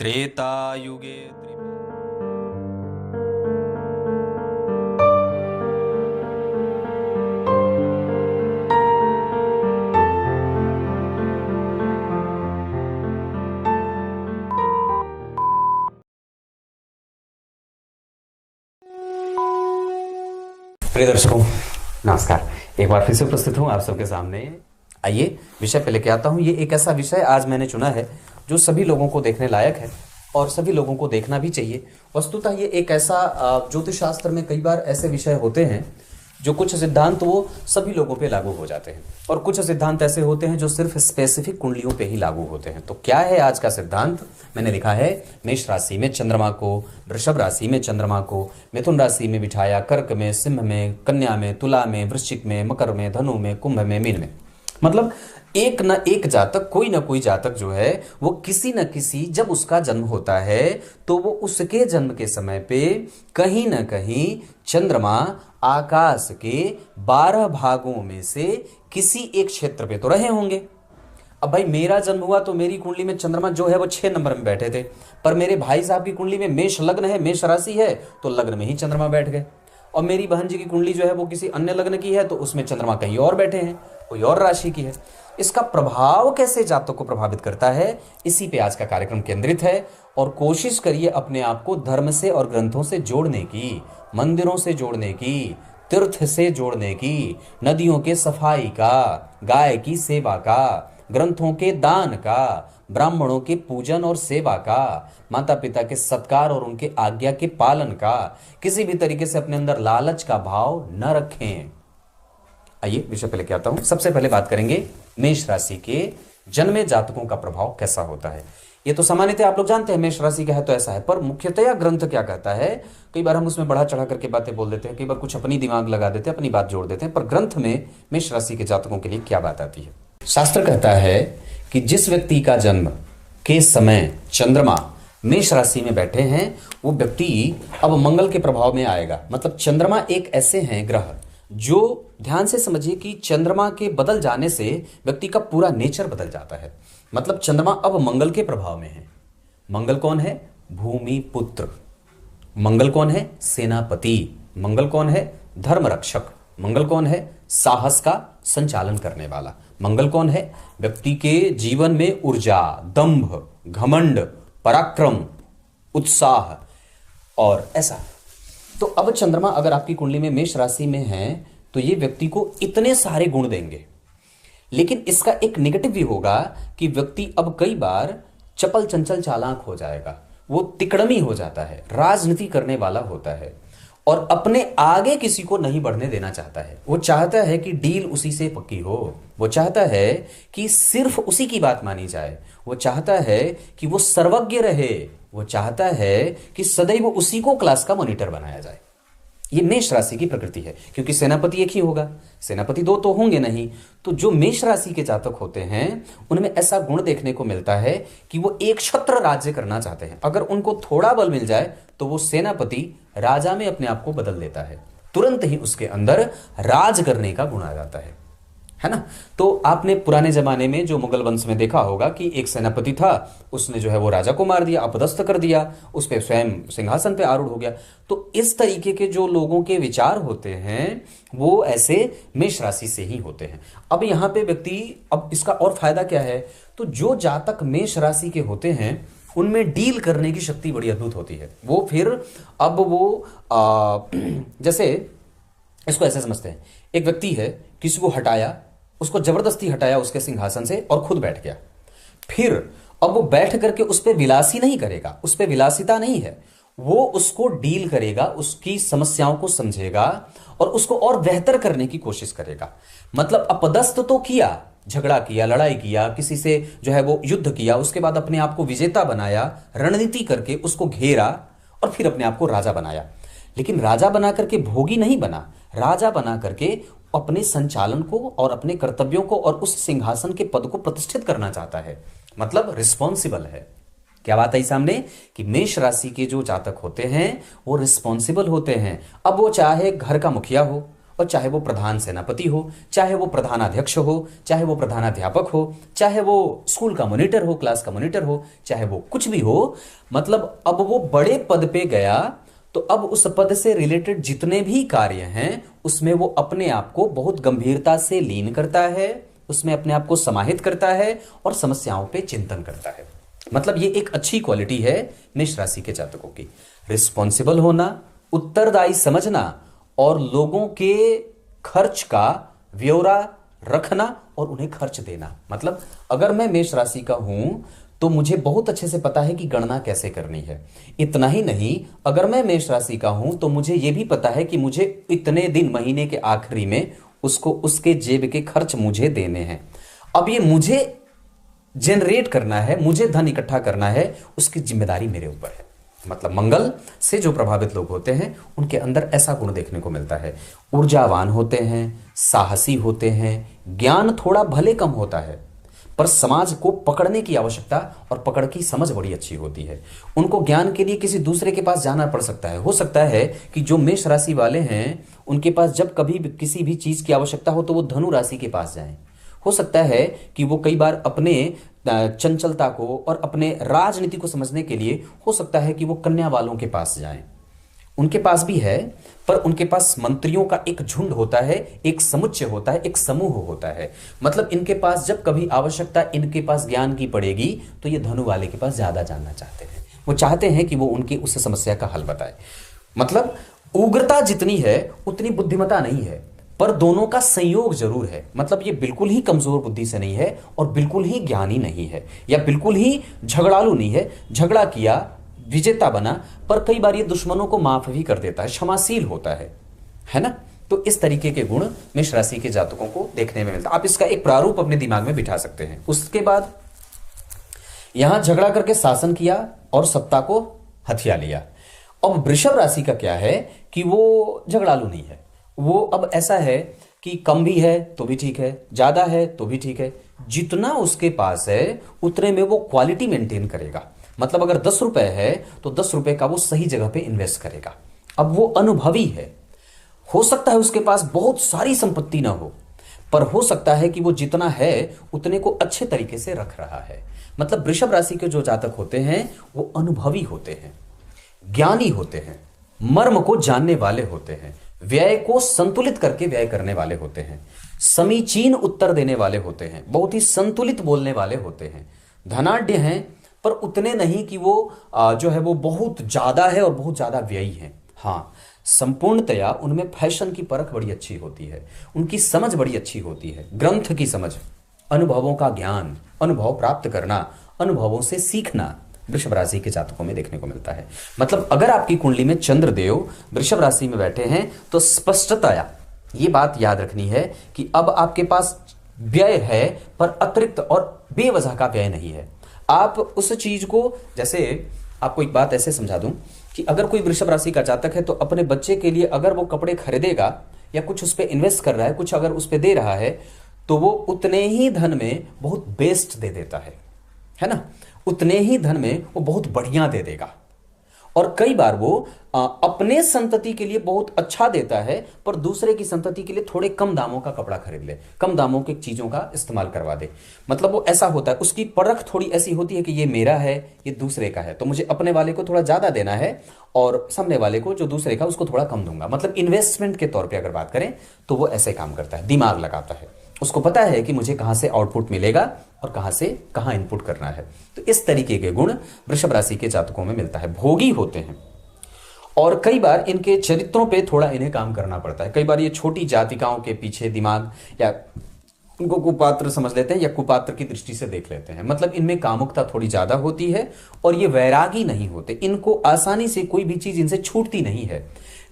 त्रेतायुगे प्रिय दर्शकों नमस्कार। एक बार फिर से उपस्थित हूँ आप सबके सामने। आइए विषय पे लेके आता हूँ। ये एक ऐसा विषय आज मैंने चुना है जो सभी लोगों को देखने लायक है और सभी लोगों को देखना भी चाहिए। वस्तुतः ये एक ऐसा ज्योतिष शास्त्र में कई बार ऐसे विषय होते हैं जो कुछ सिद्धांत वो सभी लोगों पे लागू हो जाते हैं और कुछ सिद्धांत ऐसे होते हैं जो सिर्फ स्पेसिफिक कुंडलियों पे ही लागू होते हैं। तो क्या है आज का सिद्धांत? मैंने लिखा है मेष राशि में चंद्रमा को, वृषभ राशि में चंद्रमा को, मिथुन राशि में बिठाया, कर्क में, सिंह में, कन्या में, तुला में, वृश्चिक में, मकर में, धनु में, कुंभ में, मीन में। मतलब एक न एक जातक, कोई ना कोई जातक जो है वो किसी न किसी, जब उसका जन्म होता है तो वो उसके जन्म के समय पे कहीं ना कहीं चंद्रमा आकाश के 12 भागों में से किसी एक क्षेत्र पे तो रहे होंगे। अब भाई मेरा जन्म हुआ तो मेरी कुंडली में चंद्रमा जो है वो 6 नंबर में बैठे थे, पर मेरे भाई साहब की कुंडली में मेष लग्न है, मेष राशि है, तो लग्न में ही चंद्रमा बैठ गए। और मेरी बहन जी की कुंडली जो है वो किसी अन्य लग्न की है तो उसमें चंद्रमा कहीं और बैठे हैं, कोई और राशि की है। इसका प्रभाव कैसे जातक को प्रभावित करता है, इसी पे आज का कार्यक्रम केंद्रित है। और कोशिश करिए अपने आप को धर्म से और ग्रंथों से जोड़ने की, मंदिरों से जोड़ने की, तीर्थ से जोड़ने की, नदियों के सफाई का, गाय की सेवा का, ग्रंथों के दान का, ब्राह्मणों के पूजन और सेवा का, माता पिता के सत्कार और उनके आज्ञा के पालन का। किसी भी तरीके से अपने अंदर लालच का भाव न रखें। आइए विषय पे लेके आता हूं। सबसे पहले बात करेंगे मेष राशि के जन्मे जातकों का प्रभाव कैसा होता है। ये तो सामान्यतः आप लोग जानते हैं मेष राशि का है तो ऐसा है, पर मुख्यतया ग्रंथ क्या कहता है, कई बार हम उसमें बढ़ा चढ़ा करके बातें बोल देते हैं, कई बार कुछ अपनी दिमाग लगा देते हैं, अपनी बात जोड़ देते हैं, पर ग्रंथ में मेष राशि के जातकों के लिए क्या बात आती है। शास्त्र कहता है कि जिस व्यक्ति का जन्म के समय चंद्रमा मेष राशि में बैठे हैं वो व्यक्ति अब मंगल के प्रभाव में आएगा। मतलब चंद्रमा एक ऐसे हैं ग्रह जो, ध्यान से समझिए कि चंद्रमा के बदल जाने से व्यक्ति का पूरा नेचर बदल जाता है। मतलब चंद्रमा अब मंगल के प्रभाव में है। मंगल कौन है? भूमि पुत्र। मंगल कौन है? सेनापति। मंगल कौन है? धर्म रक्षक। मंगल कौन है? साहस का संचालन करने वाला। मंगल कौन है? व्यक्ति के जीवन में ऊर्जा, दंभ, घमंड, पराक्रम, उत्साह और ऐसा। तो अब चंद्रमा अगर आपकी कुंडली में मेष राशि में है तो ये व्यक्ति को इतने सारे गुण देंगे, लेकिन इसका एक नेगेटिव भी होगा कि व्यक्ति अब कई बार चपल चंचल चालाक हो जाएगा, वो तिकड़मी हो जाता है, राजनीति करने वाला होता है और अपने आगे किसी को नहीं बढ़ने देना चाहता है। वो चाहता है कि डील उसी से पक्की हो, वो चाहता है कि सिर्फ उसी की बात मानी जाए, वो चाहता है कि वो सर्वज्ञ रहे, वो चाहता है कि सदैव उसी को क्लास का मॉनिटर बनाया जाए। ये मेष राशि की प्रकृति है, क्योंकि सेनापति एक ही होगा, सेनापति दो तो होंगे नहीं। तो जो मेष राशि के जातक होते हैं उनमें ऐसा गुण देखने को मिलता है कि वो एक छत्र राज्य करना चाहते हैं। अगर उनको थोड़ा बल मिल जाए तो वो सेनापति राजा में अपने आप को बदल देता है, तुरंत ही उसके अंदर राज करने का गुण आ जाता है ना। तो आपने पुराने जमाने में जो मुगल वंश में देखा होगा कि एक सेनापति था, उसने जो है वो राजा को मार दिया, अपदस्थ कर दिया, उस पे स्वयं सिंहासन पे आरूढ़ हो गया। तो इस तरीके के जो लोगों के विचार होते हैं वो ऐसे मेष राशि से ही होते हैं। अब यहाँ पे व्यक्ति, अब इसका और फायदा क्या है, तो जो जातक मेष राशि के होते हैं उनमें डील करने की शक्ति बड़ी अद्भुत होती है। वो फिर अब वो जैसे इसको ऐसे समझते हैं, एक व्यक्ति है, किसी को हटाया, उसको जबरदस्ती हटाया उसके सिंहासन से और खुद बैठ गया। फिर अब वो बैठ करके उस पर विलासी नहीं करेगा, उस पर विलासिता नहीं है, वो उसको डील करेगा, उसकी समस्याओं को समझेगा और उसको और बेहतर करने की कोशिश करेगा। मतलब अपदस्थ तो किया, झगड़ा किया, लड़ाई किया, किसी से जो है वो युद्ध किया, उसके बाद अपने आप को विजेता बनाया, रणनीति करके उसको घेरा और फिर अपने आप को राजा बनाया। लेकिन राजा बना करके भोगी नहीं बना, राजा बना करके अपने संचालन को और अपने कर्तव्यों को और उस सिंहासन के पद को प्रतिष्ठित करना चाहता है। मतलब रिस्पॉन्सिबल है। क्या बात आई सामने कि मेष राशि के जो जातक होते हैं वो रिस्पॉन्सिबल होते हैं। अब वो चाहे घर का मुखिया हो, और चाहे वो प्रधान सेनापति हो, चाहे वो प्रधानाध्यक्ष हो, चाहे वो प्रधानाध्यापक हो, चाहे वो स्कूल का मॉनिटर हो, क्लास का मॉनिटर हो, चाहे वो कुछ भी हो, मतलब अब वो बड़े पद पे गया तो अब उस पद से रिलेटेड जितने भी कार्य हैं उसमें वो अपने आप को बहुत गंभीरता से लीन करता है, उसमें अपने आप को समाहित करता है और समस्याओं पे चिंतन करता है। मतलब ये एक अच्छी क्वालिटी है मेष राशि के जातकों की। रिस्पॉन्सिबल होना, उत्तरदायी समझना और लोगों के खर्च का ब्यौरा रखना और उन्हें खर्च देना। मतलब अगर मैं मेष राशि का हूं तो मुझे बहुत अच्छे से पता है कि गणना कैसे करनी है। इतना ही नहीं, अगर मैं मेष राशि का हूं तो मुझे यह भी पता है कि मुझे इतने दिन महीने के आखिरी में उसको उसके जेब के खर्च मुझे देने हैं। अब ये मुझे जनरेट करना है, मुझे धन इकट्ठा करना है, उसकी जिम्मेदारी मेरे ऊपर है। मतलब मंगल से जो प्रभावित लोग होते हैं उनके अंदर ऐसा गुण देखने को मिलता है। ऊर्जावान होते हैं, साहसी होते हैं, ज्ञान थोड़ा भले कम होता है पर समाज को पकड़ने की आवश्यकता और पकड़ की समझ बड़ी अच्छी होती है। उनको ज्ञान के लिए किसी दूसरे के पास जाना पड़ सकता है। हो सकता है कि जो मेष राशि वाले हैं उनके पास जब कभी किसी भी चीज की आवश्यकता हो तो वो धनु राशि के पास जाएं। हो सकता है कि वो कई बार अपने चंचलता को और अपने राजनीति को समझने के लिए हो सकता है कि वो कन्या वालों के पास जाएं। उनके पास भी है पर उनके पास मंत्रियों का एक झुंड होता है, एक समुच्चय होता है, एक समूह होता है। मतलब इनके पास जब कभी आवश्यकता इनके पास ज्ञान की पड़ेगी तो ये धनु वाले के पास ज्यादा जानना चाहते हैं। वो चाहते हैं कि वो उनकी उस समस्या का हल बताए। मतलब उग्रता जितनी है उतनी बुद्धिमता नहीं है पर दोनों का संयोग जरूर है। मतलब ये बिल्कुल ही कमजोर बुद्धि से नहीं है और बिल्कुल ही ज्ञानी नहीं है या बिल्कुल ही झगड़ालू नहीं है। झगड़ा किया, विजेता बना, पर कई बार ये दुश्मनों को माफ भी कर देता है, क्षमाशील होता है ना। तो इस तरीके के गुण मेष राशि के जातकों को देखने में मिलता है। आप इसका एक प्रारूप अपने दिमाग में बिठा सकते हैं। उसके बाद यहां झगड़ा करके शासन किया और सत्ता को हथिया लिया। अब वृषभ राशि का क्या है कि वो झगड़ालू नहीं है। वो अब ऐसा है कि कम भी है तो भी ठीक है, ज्यादा है तो भी ठीक है, जितना उसके पास है उतने में वो क्वालिटी मेंटेन करेगा। मतलब अगर 10 रुपए है तो 10 रुपए का वो सही जगह पे इन्वेस्ट करेगा। अब वो अनुभवी है। हो सकता है उसके पास बहुत सारी संपत्ति ना हो पर हो सकता है कि वो जितना है उतने को अच्छे तरीके से रख रहा है। मतलब वृषभ राशि के जो जातक होते हैं वो अनुभवी होते हैं, ज्ञानी होते हैं, मर्म को जानने वाले होते हैं, व्यय को संतुलित करके व्यय करने वाले होते हैं, समीचीन उत्तर देने वाले होते हैं, बहुत ही संतुलित बोलने वाले होते हैं, धनाढ्य हैं पर उतने नहीं कि वो जो है वो बहुत ज्यादा है और बहुत ज्यादा व्ययी है। हाँ, संपूर्णतया उनमें फैशन की परख बड़ी अच्छी होती है, उनकी समझ बड़ी अच्छी होती है, ग्रंथ की समझ, अनुभवों का ज्ञान, अनुभव प्राप्त करना, अनुभवों से सीखना वृषभ राशि के जातकों में देखने को मिलता है। मतलब अगर आपकी कुंडली में चंद्रदेव वृषभ राशि में बैठे हैं तो स्पष्टतया ये बात याद रखनी है कि अब आपके पास व्यय है पर अतिरिक्त और बेवजह का व्यय नहीं है। आप उस चीज को, जैसे आपको एक बात ऐसे समझा दूं कि अगर कोई वृषभ राशि का जातक है तो अपने बच्चे के लिए अगर वो कपड़े खरीदेगा या कुछ उस पर इन्वेस्ट कर रहा है, कुछ अगर उस पर दे रहा है तो वो उतने ही धन में बहुत बेस्ट दे देता है ना, उतने ही धन में वो बहुत बढ़िया दे देगा। और कई बार वो अपने संतति के लिए बहुत अच्छा देता है पर दूसरे की संतति के लिए थोड़े कम दामों का कपड़ा खरीद ले, कम दामों की चीजों का इस्तेमाल करवा दे। मतलब वो ऐसा होता है, उसकी परख थोड़ी ऐसी होती है कि ये मेरा है, ये दूसरे का है, तो मुझे अपने वाले को थोड़ा ज्यादा देना है और सामने वाले को जो दूसरे का उसको थोड़ा कम दूंगा। मतलब इन्वेस्टमेंट के तौर पर अगर बात करें तो वो ऐसे काम करता है, दिमाग लगाता है, उसको पता है कि मुझे कहां से आउटपुट मिलेगा और कहां से कहां इनपुट करना है। तो इस तरीके के गुण वृषभ राशि के जातकों में मिलता है। भोगी होते हैं और कई बार इनके चरित्रों पे थोड़ा इन्हें काम करना पड़ता है। कई बार ये छोटी जातिकाओं के पीछे दिमाग या उनको कुपात्र समझ लेते हैं या कुपात्र की दृष्टि से देख लेते हैं। मतलब इनमें कामुकता थोड़ी ज्यादा होती है और ये वैरागी नहीं होते, इनको आसानी से कोई भी चीज इनसे छूटती नहीं है।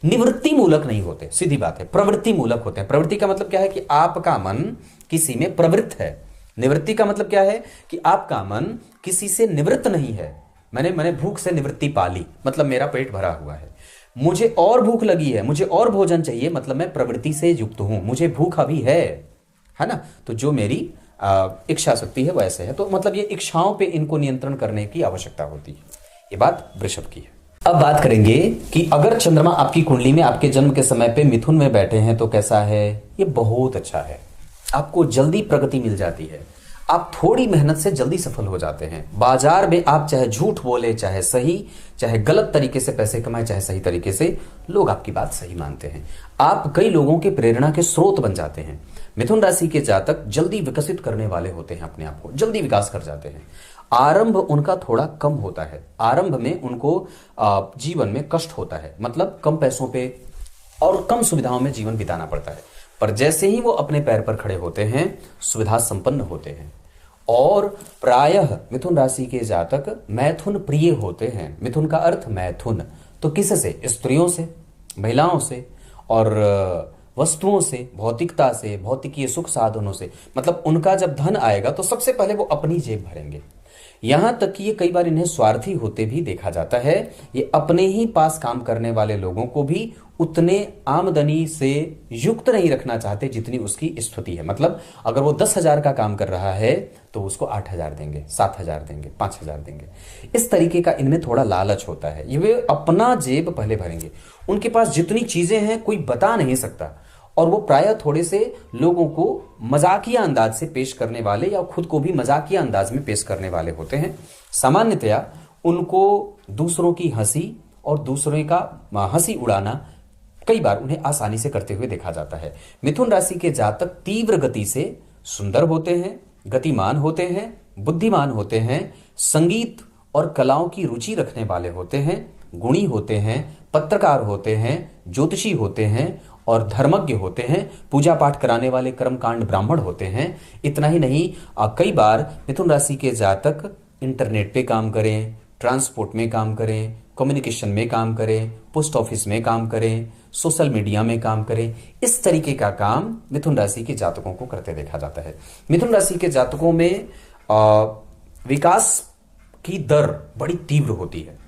निवृत्ति मूलक नहीं होते, सीधी बात है, प्रवृत्ति मूलक होते हैं। प्रवृत्ति का मतलब क्या है कि आपका मन किसी में प्रवृत्त है। निवृत्ति का मतलब क्या है कि आपका मन किसी से निवृत्त नहीं है। मैंने भूख से निवृत्ति पाली, मतलब मेरा पेट भरा हुआ है, मुझे और भूख लगी है, मुझे और भोजन चाहिए, मतलब मैं प्रवृत्ति से युक्त हूं, मुझे भूख अभी है ना। तो जो मेरी इच्छा शक्ति है वैसे है। तो मतलब ये इच्छाओं पे इनको नियंत्रण करने की आवश्यकता होती है। ये बात वृषभ की है। अब बात करेंगे कि अगर चंद्रमा आपकी कुंडली में आपके जन्म के समय पे मिथुन में बैठे हैं तो कैसा है। ये बहुत अच्छा है। आपको जल्दी प्रगति मिल जाती है। आप थोड़ी मेहनत से जल्दी सफल हो जाते हैं। बाजार में आप चाहे झूठ बोले, चाहे सही, चाहे गलत तरीके से पैसे कमाए, चाहे सही तरीके से, लोग आपकी बात सही मानते हैं। आप कई लोगों के प्रेरणा के स्रोत बन जाते हैं। मिथुन राशि के जातक जल्दी विकसित करने वाले होते हैं, अपने आप को जल्दी विकास कर जाते हैं। आरंभ उनका थोड़ा कम होता है। आरंभ में उनको जीवन में कष्ट होता है, मतलब कम पैसों पे और कम सुविधाओं में जीवन बिताना पड़ता है। पर जैसे ही वो अपने पैर पर खड़े होते हैं, सुविधा संपन्न होते हैं। और प्रायः मिथुन राशि के जातक मैथुन प्रिय होते हैं। मिथुन का अर्थ मैथुन, तो किससे? स्त्रियों से, महिलाओं से और वस्तुओं से, भौतिकता से, भौतिकीय सुख साधनों से। मतलब उनका जब धन आएगा तो सबसे पहले वो अपनी जेब भरेंगे। यहां तक कि ये कई बार इन्हें स्वार्थी होते भी देखा जाता है। ये अपने ही पास काम करने वाले लोगों को भी उतने आमदनी से युक्त नहीं रखना चाहते जितनी उसकी स्थिति है। मतलब अगर वो 10,000 का काम कर रहा है तो उसको 8,000 देंगे, 7,000 देंगे, 5,000 देंगे। इस तरीके का इनमें थोड़ा लालच होता है। ये वे अपना जेब पहले भरेंगे। उनके पास जितनी चीजें हैं कोई बता नहीं सकता। और वो प्रायः थोड़े से लोगों को मजाकिया अंदाज से पेश करने वाले या खुद को भी मजाकिया अंदाज में पेश करने वाले होते हैं। सामान्यतया उनको दूसरों की हंसी और दूसरों का हंसी उड़ाना कई बार उन्हें आसानी से करते हुए देखा जाता है। मिथुन राशि के जातक तीव्र गति से सुंदर होते हैं, गतिमान होते हैं, बुद्धिमान होते हैं, संगीत और कलाओं की रुचि रखने वाले होते हैं, गुणी होते हैं, पत्रकार होते हैं, ज्योतिषी होते हैं और धर्मज्ञ होते हैं, पूजा पाठ कराने वाले कर्मकांड ब्राह्मण होते हैं। इतना ही नहीं, कई बार मिथुन राशि के जातक इंटरनेट पे काम करें, ट्रांसपोर्ट में काम करें, कम्युनिकेशन में काम करें, पोस्ट ऑफिस में काम करें, सोशल मीडिया में काम करें। इस तरीके का काम मिथुन राशि के जातकों को करते देखा जाता है। मिथुन राशि के जातकों में विकास की दर बड़ी तीव्र होती है।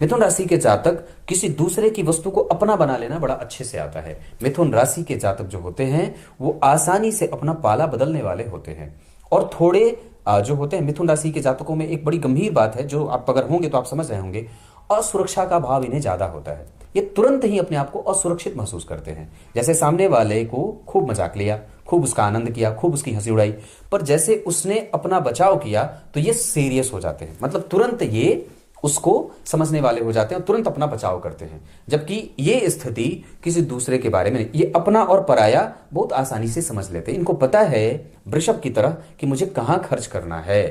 मिथुन राशि के जातक किसी दूसरे की वस्तु को अपना बना लेना बड़ा अच्छे से आता है। मिथुन राशि के जातक जो होते हैं वो आसानी से अपना पाला बदलने वाले होते हैं। और थोड़े जो होते हैं मिथुन राशि के जातकों में एक बड़ी गंभीर बात है, जो आप अगर होंगे तो आप समझ रहे होंगे, असुरक्षा का भाव इन्हें ज्यादा होता है। ये तुरंत ही अपने आप को असुरक्षित महसूस करते हैं। जैसे सामने वाले को खूब मजाक लिया, खूब उसका आनंद किया, खूब उसकी हंसी उड़ाई, पर जैसे उसने अपना बचाव किया तो ये सीरियस हो जाते हैं। मतलब तुरंत ये उसको समझने वाले हो जाते हैं और तुरंत अपना बचाव करते हैं। जबकि ये स्थिति किसी दूसरे के बारे में नहीं, ये अपना और पराया बहुत आसानी से समझ लेते हैं। इनको पता है वृषभ की तरह कि मुझे कहां खर्च करना है।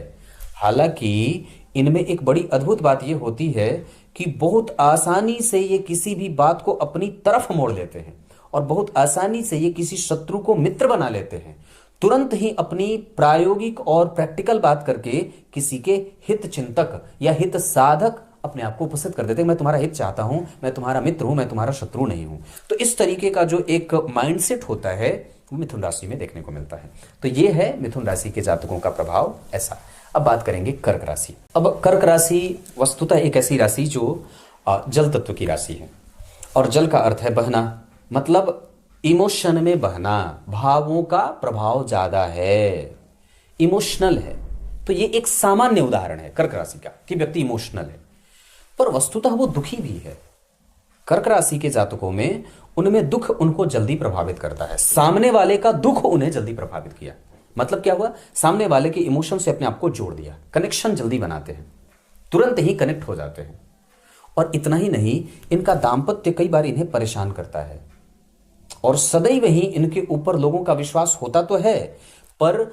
हालांकि इनमें एक बड़ी अद्भुत बात यह होती है कि बहुत आसानी से ये किसी भी बात को अपनी तरफ मोड़ लेते हैं और बहुत आसानी से ये किसी शत्रु को मित्र बना लेते हैं। तुरंत ही अपनी प्रायोगिक और प्रैक्टिकल बात करके किसी के हित चिंतक या हित साधक अपने आप को उपस्थित कर देते हैं। मैं तुम्हारा हित चाहता हूं, मैं तुम्हारा मित्र हूं, मैं तुम्हारा शत्रु नहीं हूं। तो इस तरीके का जो एक माइंडसेट होता है वो मिथुन राशि में देखने को मिलता है। तो ये है मिथुन राशि के जातकों का प्रभाव ऐसा। अब बात करेंगे कर्क राशि। अब कर्क राशि वस्तुतः एक ऐसी राशि जो जल तत्व की राशि है और जल का अर्थ है बहना। मतलब इमोशन में बहना, भावों का प्रभाव ज्यादा है, इमोशनल है। तो ये एक सामान्य उदाहरण है कर्क राशि का कि व्यक्ति इमोशनल है, पर वस्तुतः वो दुखी भी है। कर्क राशि के जातकों में उनमें दुख उनको जल्दी प्रभावित करता है। सामने वाले का दुख उन्हें जल्दी प्रभावित किया। मतलब क्या हुआ? सामने वाले के इमोशन से अपने आप को जोड़ दिया, कनेक्शन जल्दी बनाते हैं, तुरंत ही कनेक्ट हो जाते हैं। और इतना ही नहीं, इनका दाम्पत्य कई बार इन्हें परेशान करता है और सदैव ही इनके ऊपर लोगों का विश्वास होता तो है। पर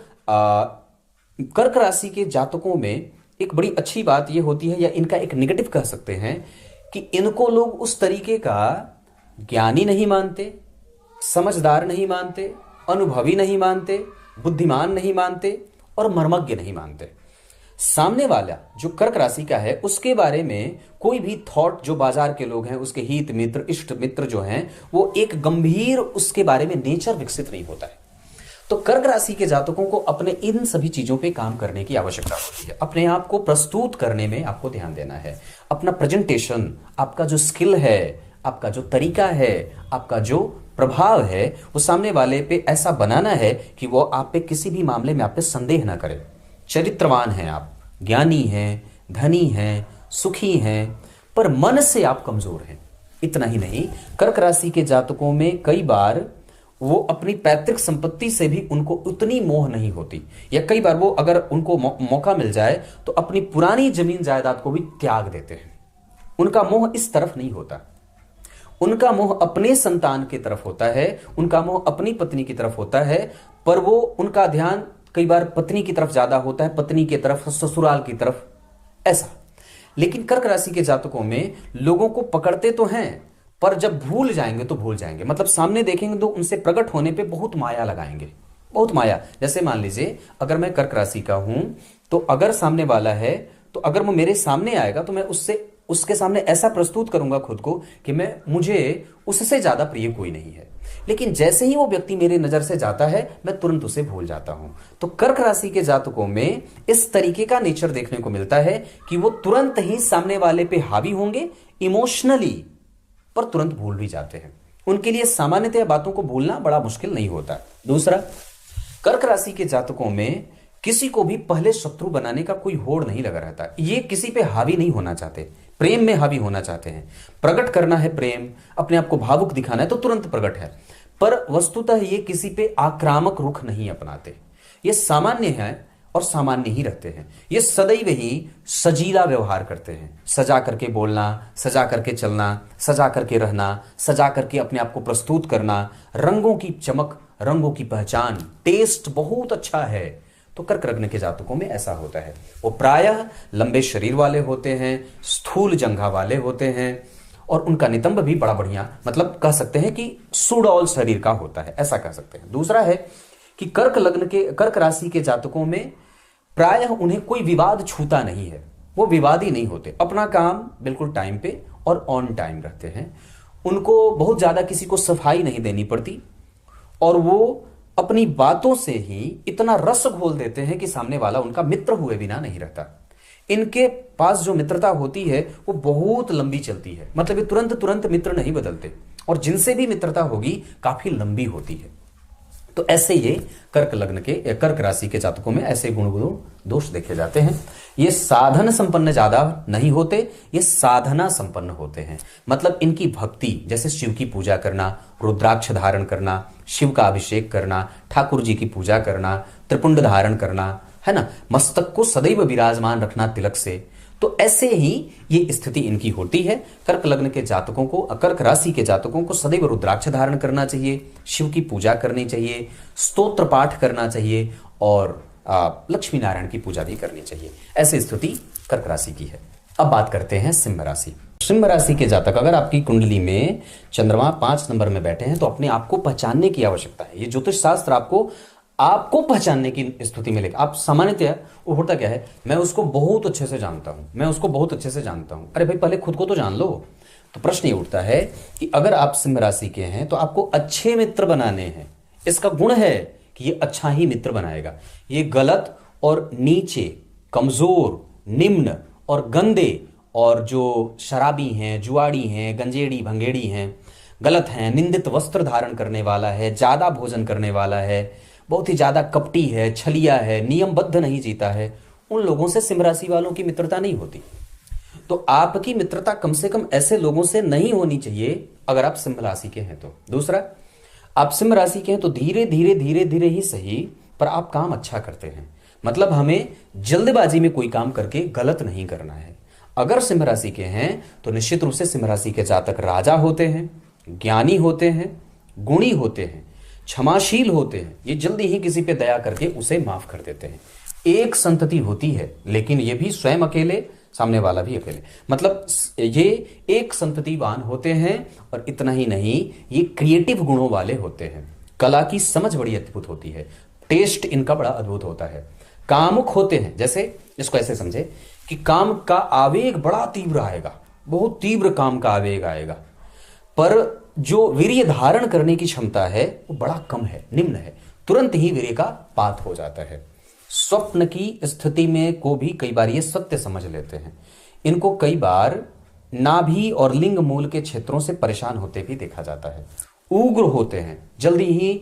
कर्क राशि के जातकों में एक बड़ी अच्छी बात यह होती है, या इनका एक नेगेटिव कह सकते हैं, कि इनको लोग उस तरीके का ज्ञानी नहीं मानते, समझदार नहीं मानते, अनुभवी नहीं मानते, बुद्धिमान नहीं मानते और मर्मज्ञ नहीं मानते। सामने वाला जो कर्क राशि का है उसके बारे में कोई भी थॉट, जो बाजार के लोग हैं, उसके हित मित्र, इष्ट मित्र जो हैं, वो एक गंभीर उसके बारे में नेचर विकसित नहीं होता है। तो कर्क राशि के जातकों को अपने इन सभी चीजों पे काम करने की आवश्यकता होती है। अपने आप को प्रस्तुत करने में आपको ध्यान देना है। अपना प्रेजेंटेशन, आपका जो स्किल है, आपका जो तरीका है, आपका जो प्रभाव है, वो सामने वाले पे ऐसा बनाना है कि वो आप पे किसी भी मामले में आप पे संदेह ना करे। चरित्रवान हैं आप, ज्ञानी हैं, धनी हैं, सुखी हैं, पर मन से आप कमजोर हैं। इतना ही नहीं, कर्क राशि के जातकों में कई बार वो अपनी पैतृक संपत्ति से भी उनको उतनी मोह नहीं होती, या कई बार वो अगर उनको मौका मिल जाए तो अपनी पुरानी जमीन जायदाद को भी त्याग देते हैं। उनका मोह इस तरफ नहीं होता, उनका मोह अपने संतान की तरफ होता है, उनका मोह अपनी पत्नी की तरफ होता है, पर वो उनका ध्यान कई बार पत्नी की तरफ ज्यादा होता है, पत्नी की तरफ, ससुराल की तरफ, ऐसा। लेकिन कर्क राशि के जातकों में लोगों को पकड़ते तो हैं, पर जब भूल जाएंगे तो भूल जाएंगे। मतलब सामने देखेंगे तो उनसे प्रकट होने पे बहुत माया लगाएंगे, बहुत माया। जैसे मान लीजिए अगर मैं कर्क राशि का हूं, तो अगर सामने वाला है, तो अगर वो मेरे सामने आएगा तो मैं उसके सामने ऐसा प्रस्तुत करूंगा खुद को कि मुझे उससे ज्यादा प्रिय कोई नहीं है। लेकिन जैसे ही वो व्यक्ति मेरी नजर से जाता है, मैं तुरंत उसे भूल जाता हूं। तो कर्क राशि के जातकों में इस तरीके का नेचर देखने को मिलता है कि वो तुरंत ही सामने वाले पे हावी होंगे इमोशनली, पर तुरंत भूल भी जाते हैं। उनके लिए सामान्यतः बातों को भूलना बड़ा मुश्किल नहीं होता। दूसरा, कर्क राशि के जातकों में किसी को भी पहले शत्रु बनाने का कोई होड़ नहीं लगा रहता। ये किसी पे हावी नहीं होना चाहते, प्रेम में हावी होना चाहते हैं। प्रकट करना है प्रेम, अपने आप को भावुक दिखाना है तो तुरंत प्रकट है, पर वस्तुतः ये किसी पे आक्रामक रुख नहीं अपनाते। ये सामान्य है और सामान्य ही रहते हैं। ये सदैव ही सजीला व्यवहार करते हैं, सजा करके बोलना, सजा करके चलना, सजा करके रहना, सजा करके अपने आप को प्रस्तुत करना, रंगों की चमक, रंगों की पहचान, टेस्ट बहुत अच्छा है। तो कर्क लग्न के जातकों में ऐसा होता है। वो प्रायः लंबे शरीर वाले होते हैं, स्थूल जंघा वाले होते हैं, और उनका नितंब भी बड़ा बढ़िया, मतलब कह सकते हैं कि सुडौल शरीर का होता है, ऐसा कह सकते हैं। दूसरा है कि कर्क राशि के जातकों में प्रायः उन्हें कोई विवाद छूता नहीं है। वो विवादी नहीं होते, अपना काम बिल्कुल टाइम पे और ऑन टाइम रखते हैं। उनको बहुत ज्यादा किसी को सफाई नहीं देनी पड़ती, और वो अपनी बातों से ही इतना रस घोल देते हैं कि सामने वाला उनका मित्र हुए बिना नहीं रहता। इनके पास जो मित्रता होती है वो बहुत लंबी चलती है, मतलब ये तुरंत तुरंत मित्र नहीं बदलते, और जिनसे भी मित्रता होगी काफी लंबी होती है। तो ऐसे ये कर्क राशि के जातकों में ऐसे गुण दोष देखे जाते हैं। ये साधन संपन्न ज्यादा नहीं होते, ये साधना संपन्न होते हैं। मतलब इनकी भक्ति, जैसे शिव की पूजा करना, रुद्राक्ष धारण करना, शिव का अभिषेक करना, ठाकुर जी की पूजा करना, त्रिपुंड धारण करना, है ना, मस्तक को सदैव विराजमान रखना तिलक से, तो ऐसे ही ये स्थिति इनकी होती है। कर्क लग्न के जातकों को, कर्क राशि के जातकों को सदैव रुद्राक्ष धारण करना चाहिए, शिव की पूजा करनी चाहिए, स्तोत्र पाठ करना चाहिए, और लक्ष्मी नारायण की पूजा भी करनी चाहिए। ऐसी स्थिति कर्क राशि की है। अब बात करते हैं सिंह राशि। सिंह राशि के जातक, अगर आपकी कुंडली में चंद्रमा 5 नंबर में बैठे हैं तो अपने आप को पहचानने की आवश्यकता है। ये ज्योतिष शास्त्र आपको पहचानने की स्थिति में लेकर, आप सामान्यतः वो होता क्या है, मैं उसको बहुत अच्छे से जानता हूं, मैं उसको बहुत अच्छे से जानता हूं। अरे भाई, पहले खुद को तो जान लो। तो प्रश्न ये उठता है कि अगर आप सिंह राशि के हैं तो आपको अच्छे मित्र बनाने हैं। इसका गुण है कि ये अच्छा ही मित्र बनाएगा। ये गलत और नीचे, कमजोर, निम्न और गंदे, और जो शराबी हैं, जुआड़ी हैं, गंजेड़ी भंगेड़ी हैं, गलत हैं, निंदित वस्त्र धारण करने वाला है, ज्यादा भोजन करने वाला है, बहुत ही ज्यादा कपटी है, छलिया है, नियमबद्ध नहीं जीता है, उन लोगों से सिंह राशि वालों की मित्रता नहीं होती। तो आपकी मित्रता कम से कम ऐसे लोगों से नहीं होनी चाहिए अगर आप सिंह राशि के हैं तो। दूसरा, आप सिंह राशि के हैं तो धीरे धीरे धीरे धीरे ही सही, पर आप काम अच्छा करते हैं। मतलब हमें जल्दबाजी में कोई काम करके गलत नहीं करना है। अगर सिंह राशि के हैं तो निश्चित रूप से सिंह राशि के जातक राजा होते हैं, ज्ञानी होते हैं, गुणी होते हैं, क्षमाशील होते हैं। ये जल्दी ही किसी पे दया करके उसे माफ कर देते हैं। एक संतति होती है, लेकिन ये भी स्वयं अकेले, सामने वाला भी अकेले, मतलब ये एक संततिवान होते हैं। और इतना ही नहीं, ये क्रिएटिव गुणों वाले होते हैं। कला की समझ बड़ी अद्भुत होती है, टेस्ट इनका बड़ा अद्भुत होता है। कामुक होते हैं, जैसे इसको ऐसे समझे कि काम का आवेग बड़ा तीव्र आएगा, बहुत तीव्र काम का आवेग आएगा, पर जो वीर्य धारण करने की क्षमता है वो बड़ा कम है, निम्न है, तुरंत ही वीर्य का पात हो जाता है। स्वप्न की स्थिति में को भी कई बार ये सत्य समझ लेते हैं। इनको कई बार नाभि और लिंग मूल के क्षेत्रों से परेशान होते भी देखा जाता है। उग्र होते हैं, जल्दी ही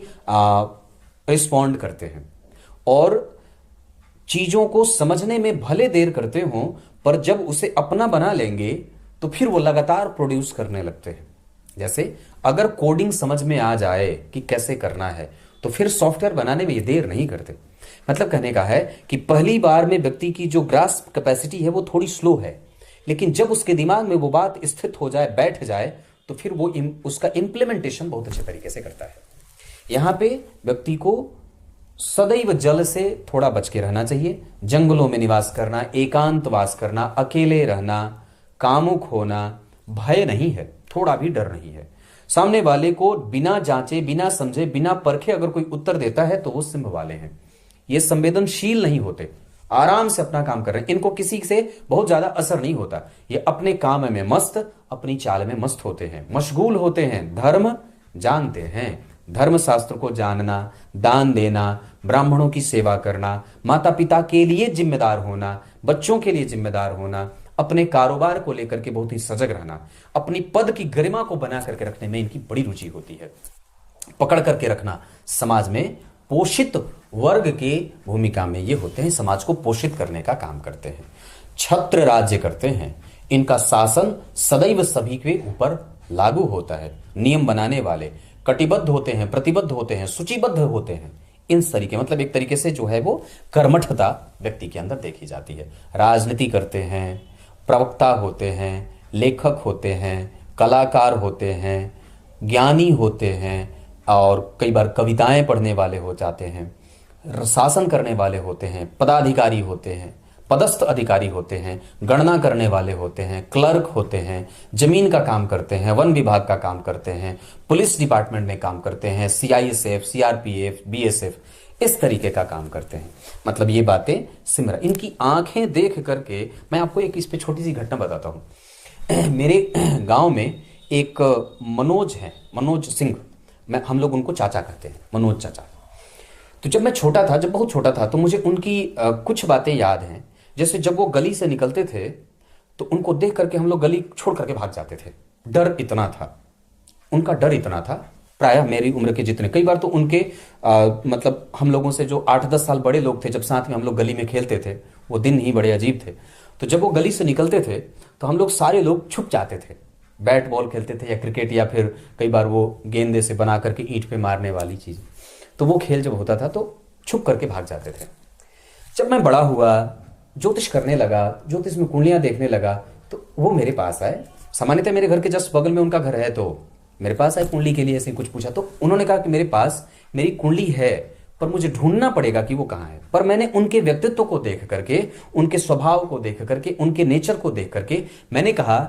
रिस्पॉन्ड करते हैं, और चीजों को समझने में भले देर करते हों, पर जब उसे अपना बना लेंगे तो फिर वो लगातार प्रोड्यूस करने लगते हैं। जैसे अगर कोडिंग समझ में आ जाए कि कैसे करना है तो फिर सॉफ्टवेयर बनाने में ये देर नहीं करते। मतलब कहने का है कि पहली बार में व्यक्ति की जो ग्रास्प कैपेसिटी है वो थोड़ी स्लो है, लेकिन जब उसके दिमाग में वो बात स्थित हो जाए, बैठ जाए, तो फिर वो उसका इंप्लीमेंटेशन बहुत अच्छे तरीके से करता है। यहां पे व्यक्ति को सदैव जल से थोड़ा बच के रहना चाहिए। जंगलों में निवास करना, एकांतवास करना, अकेले रहना, कामुक होना, भय नहीं है, थोड़ा भी डर नहीं है। सामने वाले को बिना जांचे, बिना समझे, बिना परखे अगर कोई उत्तर देता है तो वो सिंह वाले हैं। ये संवेदनशील नहीं होते, आराम से अपना काम कर रहे हैं, इनको किसी से बहुत ज्यादा असर नहीं होता। ये अपने काम में मस्त, अपनी चाल में मस्त होते हैं, मशगूल होते हैं, धर्म जानते हैं। धर्म शास्त्र को जानना, दान देना, ब्राह्मणों की सेवा करना, माता पिता के लिए जिम्मेदार होना, बच्चों के लिए जिम्मेदार होना, अपने कारोबार को लेकर के बहुत ही सजग रहना, अपनी पद की गरिमा को बना करके रखने में इनकी बड़ी रुचि होती है। पकड़ करके रखना, समाज में पोषित वर्ग के भूमिका में ये होते हैं, समाज को पोषित करने का काम करते हैं, छत्र राज्य करते हैं। इनका शासन सदैव सभी के ऊपर लागू होता है। नियम बनाने वाले कटिबद्ध होते हैं, प्रतिबद्ध होते हैं, सूचीबद्ध होते हैं। इन तरीके मतलब एक तरीके से जो है वो कर्मठता व्यक्ति के अंदर देखी जाती है। राजनीति करते हैं, प्रवक्ता होते हैं, लेखक होते हैं, कलाकार होते हैं, ज्ञानी होते हैं, और कई बार कविताएं पढ़ने वाले हो जाते हैं, शासन करने वाले होते हैं, पदाधिकारी होते हैं, पदस्थ अधिकारी होते हैं, गणना करने वाले होते हैं, क्लर्क होते हैं, जमीन का काम करते हैं, वन विभाग का काम करते हैं, पुलिस डिपार्टमेंट में काम करते हैं, सीआईएसएफ, सीआरपीएफ, बीएसएफ, इस तरीके का काम करते हैं। मतलब ये बातें सिमरा, इनकी आंखें देख करके मैं आपको एक इस पे छोटी सी घटना बताता हूँ। मेरे गांव में एक मनोज है, मनोज सिंह, हम लोग उनको चाचा कहते हैं, मनोज चाचा। तो जब मैं छोटा था, जब बहुत छोटा था, तो मुझे उनकी कुछ बातें याद हैं। जैसे जब वो गली से निकलते थे तो उनको देख करके हम लोग गली छोड़ करके भाग जाते थे। डर इतना था, उनका डर इतना था, प्रायः मेरी उम्र के जितने, कई बार तो उनके मतलब हम लोगों से जो 8-10 साल बड़े लोग थे, जब साथ में हम लोग गली में खेलते थे, वो दिन ही बड़े अजीब थे। तो जब वो गली से निकलते थे तो हम लोग सारे लोग छुप जाते थे, बैट बॉल खेलते थे या क्रिकेट, या फिर कई बार वो गेंदे से बना करके ईंट पे मारने वाली चीज। तो वो खेल जब होता था तो छुप करके भाग जाते थे। जब मैं बड़ा हुआ, ज्योतिष करने लगा, ज्योतिष में कुंडलियां देखने लगा, तो वो मेरे पास आए। सामान्यतः मेरे घर के जस्ट बगल में उनका घर है, तो मेरे पास आए कुंडली के लिए, ऐसे कुछ पूछा। तो उन्होंने कहा कि मेरे पास मेरी कुंडली है, पर मुझे ढूंढना पड़ेगा कि वो कहाँ है। पर मैंने उनके व्यक्तित्व को देख करके, उनके स्वभाव को देख करके, उनके नेचर को देख करके मैंने कहा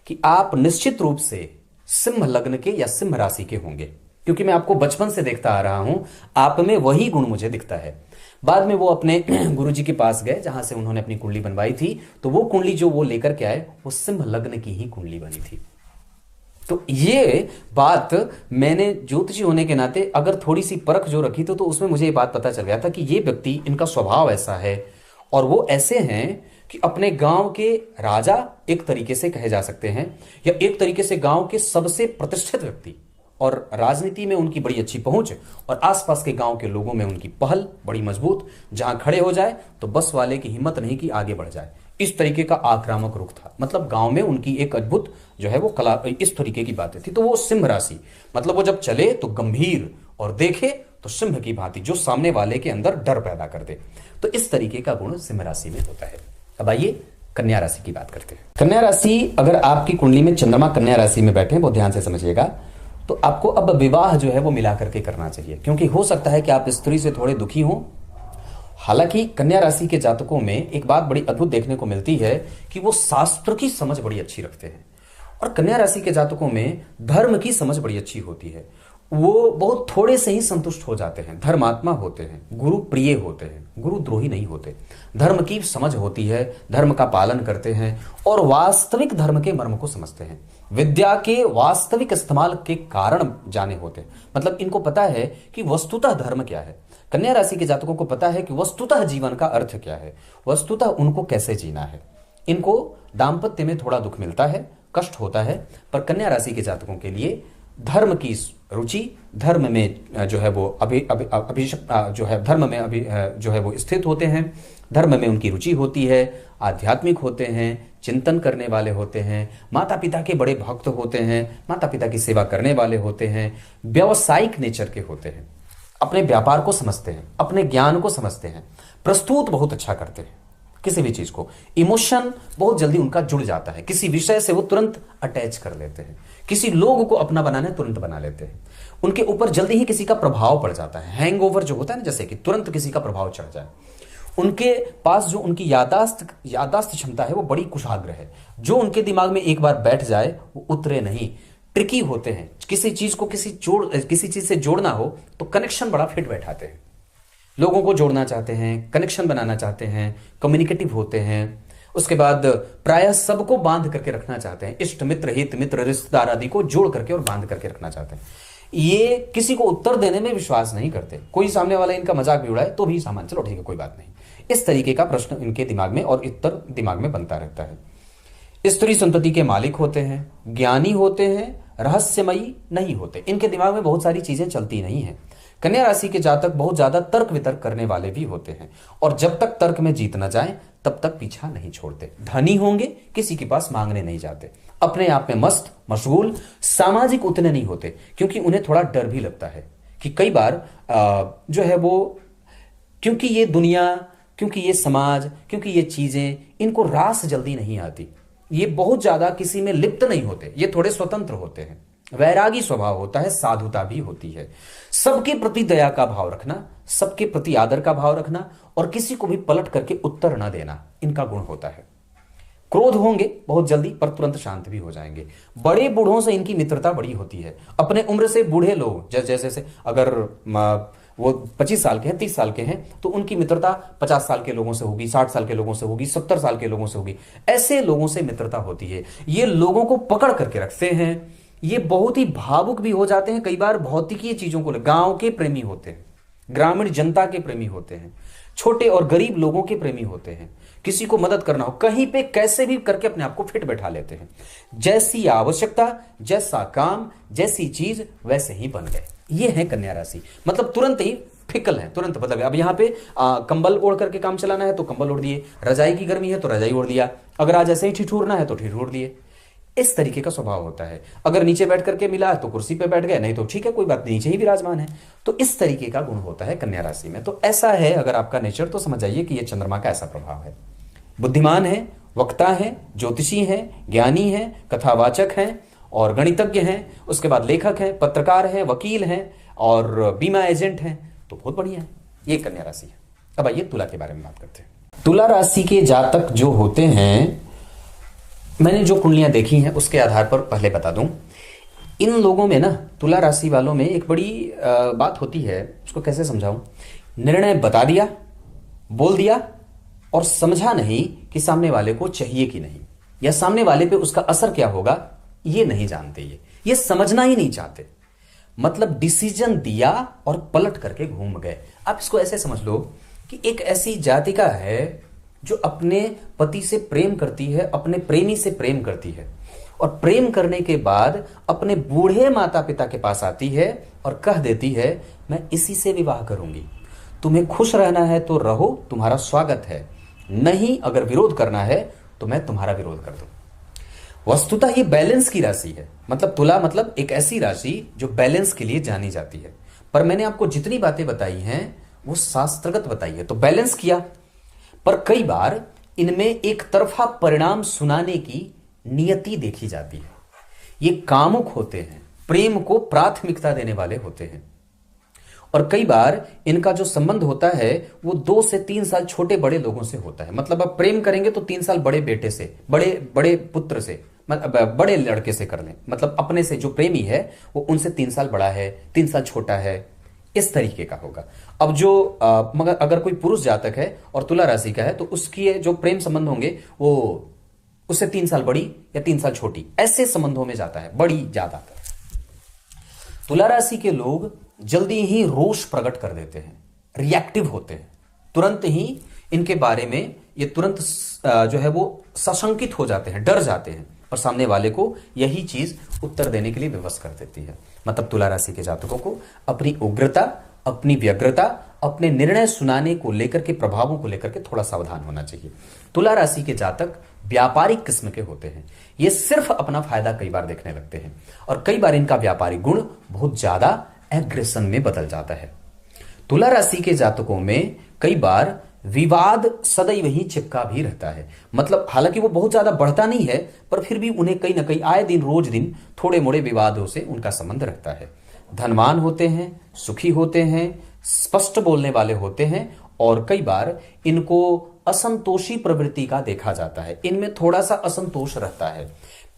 कि आप निश्चित रूप से सिंह लग्न के या सिंह राशि के होंगे, क्योंकि मैं आपको बचपन से देखता आ रहा हूं, आप में वही गुण मुझे दिखता है। बाद में वो अपने गुरुजी के पास गए जहां से उन्होंने अपनी कुंडली बनवाई थी, तो वो कुंडली जो वो लेकर के आए वो सिंह लग्न की ही कुंडली बनी थी। तो ये बात मैंने ज्योतिषी होने के नाते अगर थोड़ी सी परख जो रखी तो उसमें मुझे ये बात पता चल गया था कि ये व्यक्ति, इनका स्वभाव ऐसा है, और वो ऐसे हैं कि अपने गांव के राजा एक तरीके से कहे जा सकते हैं, या एक तरीके से गांव के सबसे प्रतिष्ठित व्यक्ति, और राजनीति में उनकी बड़ी अच्छी पहुंच, और आसपास के गांव के लोगों में उनकी पहल बड़ी मजबूत, जहां खड़े हो जाए तो बस वाले की हिम्मत नहीं कि आगे बढ़ जाए, इस तरीके का आक्रामक रुख था। मतलब गांव में उनकी एक अद्भुत जो है वो कला, इस तरीके की बातें थी। तो वो सिंह राशि, मतलब वो जब चले तो गंभीर, और देखे तो सिंह की भांति, जो सामने वाले के अंदर डर पैदा कर दे। तो इस तरीके का गुण सिंह राशि में होता है। अब आइए कन्या राशि की बात करते हैं। कन्या राशि, अगर आपकी कुंडली में चंद्रमा कन्या राशि में बैठे, बहुत ध्यान से समझिएगा, तो आपको अब विवाह जो है वो मिला करके करना चाहिए, क्योंकि हो सकता है कि आप स्त्री से थोड़े दुखी हों। हालांकि कन्या राशि के जातकों में एक बात बड़ी अद्भुत देखने को मिलती है कि वो शास्त्र की समझ बड़ी अच्छी रखते हैं, और कन्या राशि के जातकों में धर्म की समझ बड़ी अच्छी होती है। वो बहुत थोड़े से ही संतुष्ट हो जाते हैं, धर्मात्मा होते हैं, गुरु प्रिय होते हैं, गुरु द्रोही नहीं होते, धर्म की समझ होती है, धर्म का पालन करते हैं, और वास्तविक धर्म के मर्म को समझते हैं, विद्या के वास्तविक इस्तेमाल के कारण जाने होते हैं। मतलब इनको पता है कि वस्तुतः धर्म क्या है। कन्या राशि के जातकों को पता है कि वस्तुतः जीवन का अर्थ क्या है, वस्तुतः उनको कैसे जीना है। इनको दाम्पत्य में थोड़ा दुख मिलता है, कष्ट होता है, पर कन्या राशि के जातकों के लिए धर्म की रुचि धर्म में जो है वो जो है धर्म में जो है वो स्थित होते हैं, धर्म में उनकी रुचि होती है, आध्यात्मिक होते हैं, चिंतन करने वाले होते हैं, माता पिता के बड़े भक्त होते हैं, माता पिता की सेवा करने वाले होते हैं, व्यावसायिक नेचर के होते हैं, अपने व्यापार को समझते हैं, अपने ज्ञान को समझते हैं, प्रस्तुत बहुत अच्छा करते हैं किसी भी चीज को, इमोशन बहुत जल्दी उनका जुड़ जाता है, किसी विषय से वो तुरंत अटैच कर लेते हैं, किसी लोग को अपना बनाना है तुरंत बना लेते हैं, उनके ऊपर जल्दी ही किसी का प्रभाव पड़ जाता है, हैंगओवर जो होता है ना, जैसे कि तुरंत किसी का प्रभाव चढ़ जाए। उनके पास जो उनकी यादाश्त क्षमता है वो बड़ी कुशाग्र है, जो उनके दिमाग में एक बार बैठ जाए वो उतरे नहीं, ट्रिकी होते हैं, किसी चीज को किसी चीज से जोड़ना हो तो कनेक्शन बड़ा फिट बैठाते हैं, लोगों को जोड़ना चाहते हैं, कनेक्शन बनाना चाहते हैं, कम्युनिकेटिव होते हैं, उसके बाद प्रायः सबको बांध करके रखना चाहते हैं, इष्ट मित्र हित मित्र रिश्तेदार आदि को जोड़ करके और बांध करके रखना चाहते हैं। ये किसी को उत्तर देने में विश्वास नहीं करते, कोई सामने वाला इनका मजाक भी उड़ाए तो भी सामान चलो ठीक है कोई बात नहीं, इस तरीके का प्रश्न इनके दिमाग में और उत्तर दिमाग में बनता रहता है। स्त्री संतति के मालिक होते हैं, ज्ञानी होते हैं, रहस्यमयी नहीं होते, इनके दिमाग में बहुत सारी चीजें चलती नहीं है। कन्या राशि के जातक बहुत ज्यादा तर्क वितर्क करने वाले भी होते हैं और जब तक तर्क में जीत न जाए तब तक पीछा नहीं छोड़ते। धनी होंगे, किसी के पास मांगने नहीं जाते, अपने आप में मस्त मशगूल, सामाजिक उतने नहीं होते क्योंकि उन्हें थोड़ा डर भी लगता है कि कई बार जो है वो, क्योंकि ये दुनिया, क्योंकि ये समाज, क्योंकि ये चीजें इनको रास जल्दी नहीं आती, ये बहुत ज्यादा किसी में लिप्त नहीं होते, ये थोड़े स्वतंत्र होते हैं, वैरागी स्वभाव होता है, साधुता भी होती है, सबके प्रति दया का भाव रखना, सबके प्रति आदर का भाव रखना और किसी को भी पलट करके उत्तर न देना इनका गुण होता है। क्रोध होंगे बहुत जल्दी पर तुरंत शांत भी हो जाएंगे। बड़े बूढ़ों से इनकी मित्रता बड़ी होती है, अपने उम्र से बूढ़े लोग जैसे अगर वो 25 साल के हैं 30 साल के हैं तो उनकी मित्रता 50 साल के लोगों से होगी, 60 साल के लोगों से होगी, 70 साल के लोगों से होगी, ऐसे लोगों से मित्रता होती है। ये लोगों को पकड़ करके रखते हैं, ये बहुत ही भावुक भी हो जाते हैं, कई बार भौतिकीय चीजों को, गांव के प्रेमी होते हैं, ग्रामीण जनता के प्रेमी होते हैं, छोटे और गरीब लोगों के प्रेमी होते हैं, किसी को मदद करना हो कहीं पे कैसे भी करके अपने आप को फिट बैठा लेते हैं, जैसी आवश्यकता, जैसा काम, जैसी चीज वैसे ही बन गए। ये है कन्या राशि, मतलब तुरंत ही फिकल है, तुरंत बदल गया। अब यहाँ पे कंबल ओढ़ करके काम चलाना है तो कंबल ओढ़ दिए, रजाई की गर्मी है तो रजाई ओढ़ दिया, अगर आज ऐसे ही ठिठुरना है तो ठिठुर दिए, इस तरीके का स्वभाव होता है। अगर नीचे बैठ करके मिला तो कुर्सी पे बैठ गए, नहीं तो ठीक है कोई बात, नीचे ही विराजमान है, तो इस तरीके का गुण होता है कन्या राशि में। तो ऐसा है अगर आपका नेचर, तो समझ जाइए कि ये चंद्रमा का ऐसा प्रभाव है। बुद्धिमान है, वक्ता है, ज्योतिषी है, ज्ञानी है, कथावाचक है और गणितज्ञ हैं, उसके बाद लेखक हैं, पत्रकार हैं, वकील हैं और बीमा एजेंट हैं, तो बहुत बढ़िया है, ये कन्या राशि है। अब आइए तुला के बारे में बात करते हैं। तुला राशि के जातक जो होते हैं, मैंने जो कुंडलियां देखी हैं उसके आधार पर पहले बता दूं, इन लोगों में ना, तुला राशि वालों में एक बड़ी बात होती है, उसको कैसे समझाऊं, निर्णय बता दिया, बोल दिया और समझा नहीं कि सामने वाले को चाहिए कि नहीं, या सामने वाले पे उसका असर क्या होगा ये नहीं जानते, ये समझना ही नहीं चाहते, मतलब डिसीजन दिया और पलट करके घूम गए। आप इसको ऐसे समझ लो कि एक ऐसी जातिका है जो अपने पति से प्रेम करती है, अपने प्रेमी से प्रेम करती है और प्रेम करने के बाद अपने बूढ़े माता पिता के पास आती है और कह देती है मैं इसी से विवाह करूंगी, तुम्हें खुश रहना है तो रहो, तुम्हारा स्वागत है, नहीं अगर विरोध करना है तो मैं तुम्हारा विरोध कर दूं। वस्तुतः ये बैलेंस की राशि है, मतलब तुला मतलब एक ऐसी राशि जो बैलेंस के लिए जानी जाती है, पर मैंने आपको जितनी बातें बताई हैं वो शास्त्रगत बताई है, तो बैलेंस किया। पर कई बार इनमें एक तरफा परिणाम सुनाने की नियति देखी जाती है, ये कामुक होते हैं, प्रेम को प्राथमिकता देने वाले होते हैं और कई बार इनका जो संबंध होता है वो 2 से 3 साल छोटे बड़े लोगों से होता है। मतलब अब प्रेम करेंगे तो 3 साल बड़े बेटे से, बड़े पुत्र से, मतलब बड़े लड़के से कर लें, मतलब अपने से जो प्रेमी है वो उनसे 3 साल बड़ा है, 3 साल छोटा है, इस तरीके का होगा। अब जो मगर अगर कोई पुरुष जातक है और तुला राशि का है तो उसकी जो प्रेम संबंध होंगे वो उससे 3 साल बड़ी या 3 साल छोटी, ऐसे संबंधों में जाता है बड़ी ज्यादातर। तुला राशि के लोग जल्दी ही रोष प्रकट कर देते हैं, रिएक्टिव होते हैं, तुरंत ही इनके बारे में ये तुरंत जो है वो सशंकित हो जाते हैं, डर जाते हैं, और सामने वाले को यही चीज उत्तर देने के लिए विवश कर देती है। मतलब तुला राशि के जातकों को अपनी उग्रता, अपनी व्यग्रता, अपने निर्णय सुनाने को लेकर के, प्रभावों को लेकर के थोड़ा सावधान होना चाहिए। तुला राशि के जातक व्यापारिक किस्म के होते हैं। ये सिर्फ अपना फायदा कई बार देखने लगते हैं और कई बार इनका व्यापारिक गुण बहुत ज्यादा एग्रेशन में बदल जाता है। तुला राशि के जातकों में कई बार विवाद सदैव ही चिपका भी रहता है। मतलब हालांकि वो बहुत ज्यादा बढ़ता नहीं है, पर फिर भी उन्हें कहीं ना कहीं आए दिन, रोज दिन थोड़े मोड़े विवादों से उनका संबंध रहता है। धनवान होते हैं, सुखी होते हैं, स्पष्ट बोलने वाले होते हैं और कई बार इनको असंतोषी प्रवृत्ति का देखा जाता है। इनमें थोड़ा सा असंतोष रहता है।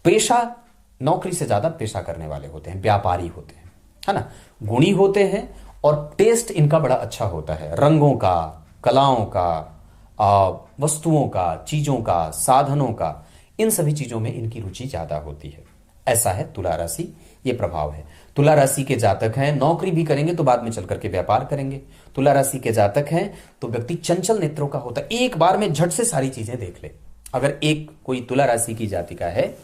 पेशा, नौकरी से ज्यादा पेशा करने वाले होते हैं, व्यापारी होते हैं, है ना। गुणी होते हैं और टेस्ट इनका बड़ा अच्छा होता है। रंगों का, कलाओं का, वस्तुओं का, चीजों का, साधनों का, इन सभी चीजों में इनकी रुचि ज्यादा होती है। ऐसा है तुला राशि, ये प्रभाव है। तुला राशि के जातक हैं, नौकरी भी करेंगे तो बाद में चल करके व्यापार करेंगे। तुला राशि के जातक हैं तो व्यक्ति चंचल नेत्रों का होता है, एक बार में झट से सारी चीजें देख ले। अगर एक कोई तुला राशि की जातिका है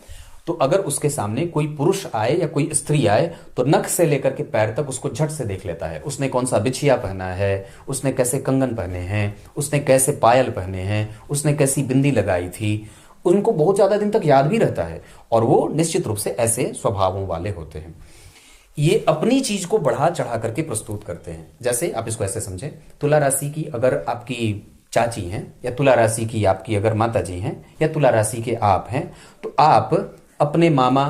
तो अगर उसके सामने कोई पुरुष आए या कोई स्त्री आए तो नख से लेकर के पैर तक उसको झट से देख लेता है। उसने कौन सा बिछिया पहना है, उसने कैसे कंगन पहने हैं, उसने कैसे पायल पहने हैं, उसने कैसी बिंदी लगाई थी, उनको बहुत ज्यादा दिन तक याद भी रहता है और वो निश्चित रूप से ऐसे स्वभावों वाले होते हैं। ये अपनी चीज को बढ़ा चढ़ा करके प्रस्तुत करते हैं। जैसे आप इसको ऐसे समझें, तुला राशि की अगर आपकी चाची हैं या तुला राशि की आपकी अगर माता जी हैं या तुला राशि के आप हैं तो आप अपने मामा,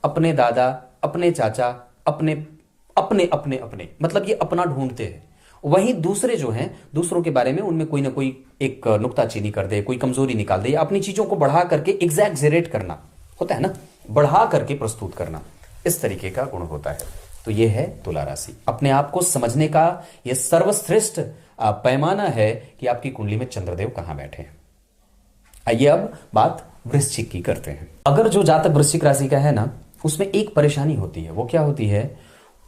अपने दादा, अपने चाचा, अपने अपने अपने अपने मतलब ये अपना ढूंढते हैं। वहीं दूसरे जो हैं, दूसरों के बारे में उनमें कोई ना कोई एक नुक्ताचीनी कर दे, कोई कमजोरी निकाल दे, या अपनी चीजों को बढ़ा करके एग्जैजरेट करना होता है ना, बढ़ा करके प्रस्तुत करना, इस तरीके का गुण होता है। तो ये है तुला राशि। अपने आप को समझने का यह सर्वश्रेष्ठ पैमाना है कि आपकी कुंडली में चंद्रदेव कहां बैठे हैं। आइए अब बात वृश्चिक की करते हैं। अगर जो जातक वृश्चिक राशि का है ना, उसमें एक परेशानी होती है। वो क्या होती है?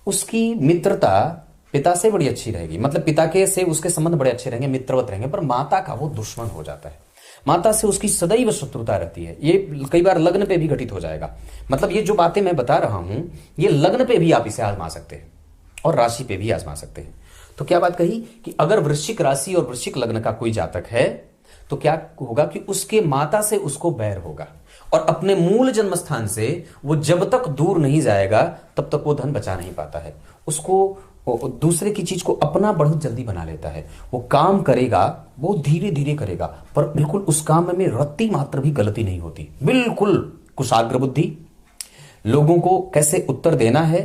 उसकी मित्रता पिता से बड़ी अच्छी रहेगी, मतलब पिता के से उसके संबंध बड़े अच्छे रहेंगे, मित्रवत रहेंगे, पर माता का वो दुश्मन हो जाता है। माता से उसकी सदैव शत्रुता रहती है। ये कई बार लग्न पे भी घटित हो जाएगा। मतलब ये जो बातें मैं बता रहा हूं, ये लग्न पे भी आप इसे आजमा सकते हैं और राशि पे भी आजमा सकते हैं। तो क्या बात कही कि अगर वृश्चिक राशि और वृश्चिक लग्न का कोई जातक है तो क्या होगा कि उसके माता से उसको बैर होगा और अपने मूल जन्म स्थान से वो जब तक दूर नहीं जाएगा तब तक वो धन बचा नहीं पाता है। उसको दूसरे की चीज को अपना बहुत जल्दी बना लेता है। वो काम करेगा, बहुत धीरे धीरे करेगा, पर बिल्कुल उस काम में रत्ती मात्र भी गलती नहीं होती। बिल्कुल कुशाग्र बुद्धि, लोगों को कैसे उत्तर देना है,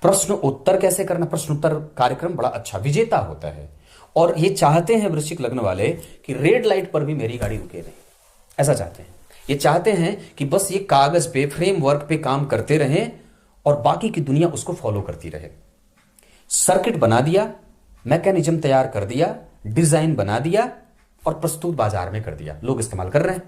प्रश्न उत्तर कैसे करना, प्रश्न उत्तर कार्यक्रम बड़ा अच्छा विजेता होता है। और ये चाहते हैं वृश्चिक लग्न वाले कि रेड लाइट पर भी मेरी गाड़ी रुके नहीं, ऐसा चाहते हैं। ये चाहते हैं कि बस ये कागज पे, फ्रेमवर्क पे काम करते रहें और बाकी की दुनिया उसको फॉलो करती रहे। सर्किट बना दिया, मैकेनिज्म तैयार कर दिया, डिजाइन बना दिया और प्रस्तुत बाजार में कर दिया, लोग इस्तेमाल कर रहे हैं।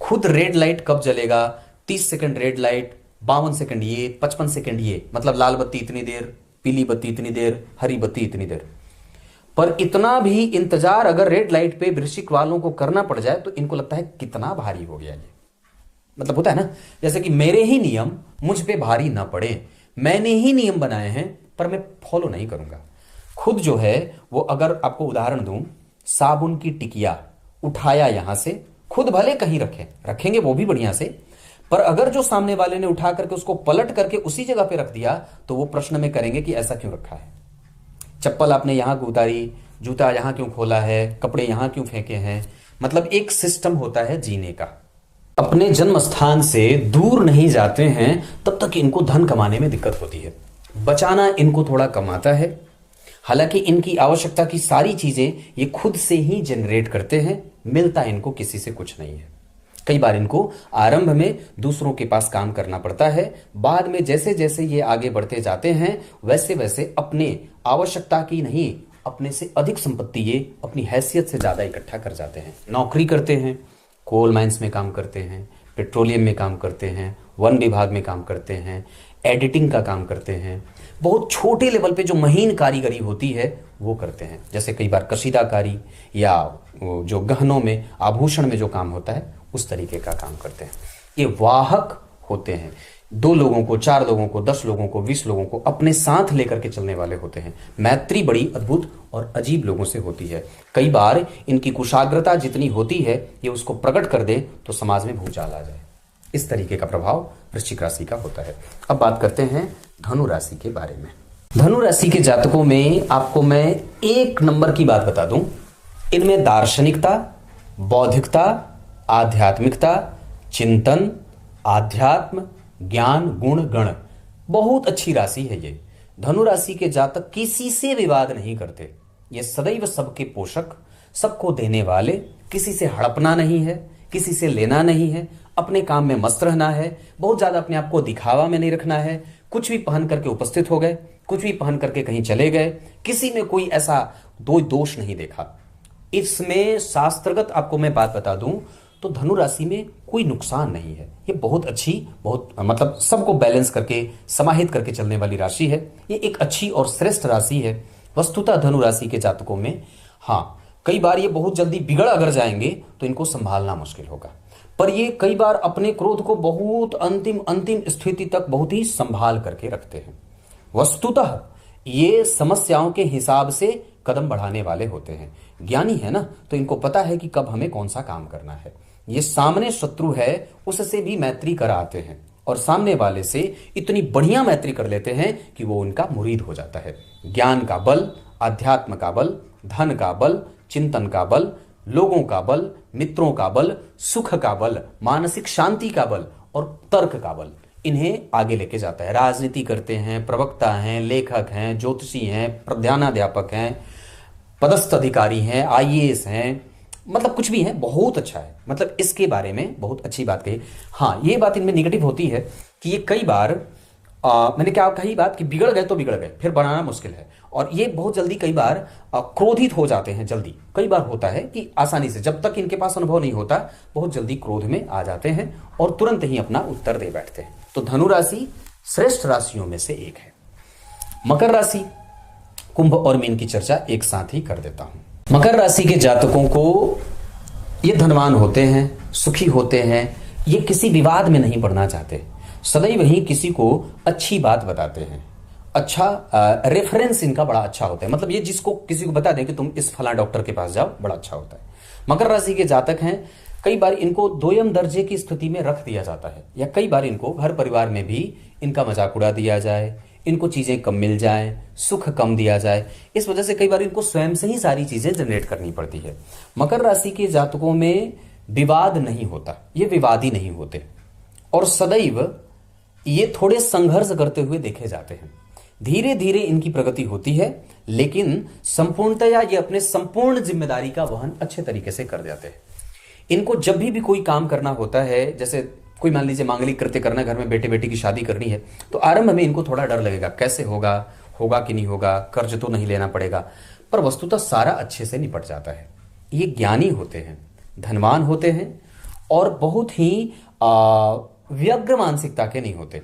खुद रेड लाइट कब जलेगा, 30 सेकंड रेड लाइट, 52 सेकंड ये, 55 सेकंड ये, मतलब लाल बत्ती इतनी देर, पीली बत्ती इतनी देर, हरी बत्ती इतनी देर। पर इतना भी इंतजार अगर रेड लाइट पे वृश्चिक वालों को करना पड़ जाए तो इनको लगता है कितना भारी हो गया ये। मतलब होता है ना, जैसे कि मेरे ही नियम मुझ पे भारी ना पड़े, मैंने ही नियम बनाए हैं पर मैं फॉलो नहीं करूंगा। खुद जो है वो, अगर आपको उदाहरण दूं, साबुन की टिकिया उठाया यहां से, खुद भले कहीं रखेंगे वो भी बढ़िया से, पर अगर जो सामने वाले ने उठा करके उसको पलट करके उसी जगह पे रख दिया तो वो प्रश्न में करेंगे कि ऐसा क्यों रखा है। चप्पल आपने यहां क्यों उतारी, जूता यहां क्यों खोला है, कपड़े यहां क्यों फेंके हैं। मतलब एक सिस्टम होता है जीने का। अपने जन्म स्थान से दूर नहीं जाते हैं तब तक इनको धन कमाने में दिक्कत होती है, बचाना इनको थोड़ा कम आता है। हालांकि इनकी आवश्यकता की सारी चीजें ये खुद से ही जनरेट करते हैं, मिलता इनको किसी से कुछ नहीं है। कई बार इनको आरंभ में दूसरों के पास काम करना पड़ता है, बाद में जैसे जैसे ये आगे बढ़ते जाते हैं वैसे वैसे अपने आवश्यकता की नहीं, अपने से अधिक संपत्ति ये अपनी हैसियत से ज्यादा इकट्ठा कर जाते हैं। नौकरी करते हैं, कोल माइंस में काम करते हैं, पेट्रोलियम में काम करते हैं, वन विभाग में काम करते हैं, एडिटिंग का काम करते हैं, बहुत छोटे लेवल पे जो महीन कारीगरी होती है वो करते हैं। जैसे कई बार कशीदाकारी या जो गहनों में, आभूषण में जो काम होता है उस तरीके का काम करते हैं। ये वाहक होते हैं। 2 लोगों को, 4 लोगों को, 10 लोगों को, 20 लोगों को अपने साथ लेकर के चलने वाले होते हैं। मैत्री बड़ी अद्भुत और अजीब लोगों से होती है। कई बार इनकी कुशाग्रता जितनी होती है, ये उसको प्रकट कर दे तो समाज में भूचाल आ जाए। इस तरीके का प्रभाव वृश्चिक राशि का होता है। अब बात करते हैं धनु राशि के बारे में। धनु राशि के जातकों में आपको मैं एक नंबर की बात बता दूं, इनमें दार्शनिकता, बौद्धिकता, आध्यात्मिकता, चिंतन, आध्यात्म, ज्ञान, गुण, गण, बहुत अच्छी राशि है ये। धनु राशि के जातक किसी से विवाद नहीं करते। ये सदैव सबके पोषक, सबको देने वाले, किसी से हड़पना नहीं है, किसी से लेना नहीं है, अपने काम में मस्त रहना है, बहुत ज्यादा अपने आप को दिखावा में नहीं रखना है। कुछ भी पहन करके उपस्थित हो गए, कुछ भी पहन करके कहीं चले गए, किसी में कोई ऐसा दोष नहीं देखा। इसमें शास्त्रगत आपको मैं बात बता दूं तो धनु राशि में कोई नुकसान नहीं है। ये बहुत अच्छी, बहुत मतलब सबको बैलेंस करके, समाहित करके चलने वाली राशि है। ये एक अच्छी और श्रेष्ठ राशि है। वस्तुतः धनु राशि के जातकों में हाँ, कई बार ये बहुत जल्दी बिगड़ अगर जाएंगे तो इनको संभालना मुश्किल होगा, पर ये कई बार अपने क्रोध को बहुत अंतिम स्थिति तक बहुत ही संभाल करके रखते हैं। वस्तुतः ये समस्याओं के हिसाब से कदम बढ़ाने वाले होते हैं। ज्ञानी है ना, तो इनको पता है कि कब हमें कौन सा काम करना है। ये सामने शत्रु है उससे भी मैत्री कर आते हैं और सामने वाले से इतनी बढ़िया मैत्री कर लेते हैं कि वो उनका मुरीद हो जाता है। ज्ञान का बल, अध्यात्म का बल, धन का बल, चिंतन का बल, लोगों का बल, मित्रों का बल, सुख का बल, मानसिक शांति का बल और तर्क का बल इन्हें आगे लेके जाता है। राजनीति करते हैं, प्रवक्ता हैं, लेखक हैं, ज्योतिषी हैं, प्रधानाध्यापक हैं, पदस्थ अधिकारी हैं, आईएएस हैं, मतलब कुछ भी है, बहुत अच्छा है। मतलब इसके बारे में बहुत अच्छी बात कही। हाँ, ये बात इनमें निगेटिव होती है कि ये कई बार मैंने क्या कही बात कि बिगड़ गए तो बिगड़ गए, फिर बनाना मुश्किल है। और ये बहुत जल्दी कई बार क्रोधित हो जाते हैं। जल्दी कई बार होता है कि आसानी से, जब तक इनके पास अनुभव नहीं होता, बहुत जल्दी क्रोध में आ जाते हैं और तुरंत ही अपना उत्तर दे बैठते हैं। तो धनु राशि श्रेष्ठ राशियों में से एक है। मकर राशि, कुंभ और मीन की चर्चा एक साथ ही कर देता हूं। मकर राशि के जातकों को ये धनवान होते हैं, सुखी होते हैं, ये किसी विवाद में नहीं पड़ना चाहते, सदैव ही किसी को अच्छी बात बताते हैं। अच्छा रेफरेंस इनका बड़ा अच्छा होता है। मतलब ये जिसको किसी को बता दें कि तुम इस फला डॉक्टर के पास जाओ, बड़ा अच्छा होता है। मकर राशि के जातक हैं, कई बार इनको दोयम दर्जे की स्थिति में रख दिया जाता है, या कई बार इनको घर परिवार में भी इनका मजाक उड़ा दिया जाए, इनको चीजें कम मिल जाए, सुख कम दिया जाए। इस वजह से कई बार इनको स्वयं से ही सारी चीजें जनरेट करनी पड़ती है। मकर राशि के जातकों में विवाद नहीं होता, ये विवादी नहीं होते और सदैव ये थोड़े संघर्ष करते हुए देखे जाते हैं। धीरे धीरे इनकी प्रगति होती है, लेकिन संपूर्णतया ये अपने संपूर्ण जिम्मेदारी का वहन अच्छे तरीके से कर जाते हैं। इनको जब भी कोई काम करना होता है, जैसे कोई मान लीजिए मांगलिक कृत्य करना, घर में बेटे बेटी की शादी करनी है, तो आरंभ में इनको थोड़ा डर लगेगा, कैसे होगा कि नहीं होगा, कर्ज तो नहीं लेना पड़ेगा, पर वस्तुतः सारा अच्छे से निपट जाता है। ये ज्ञानी होते हैं, धनवान होते हैं और बहुत ही व्यग्र मानसिकता के नहीं होते।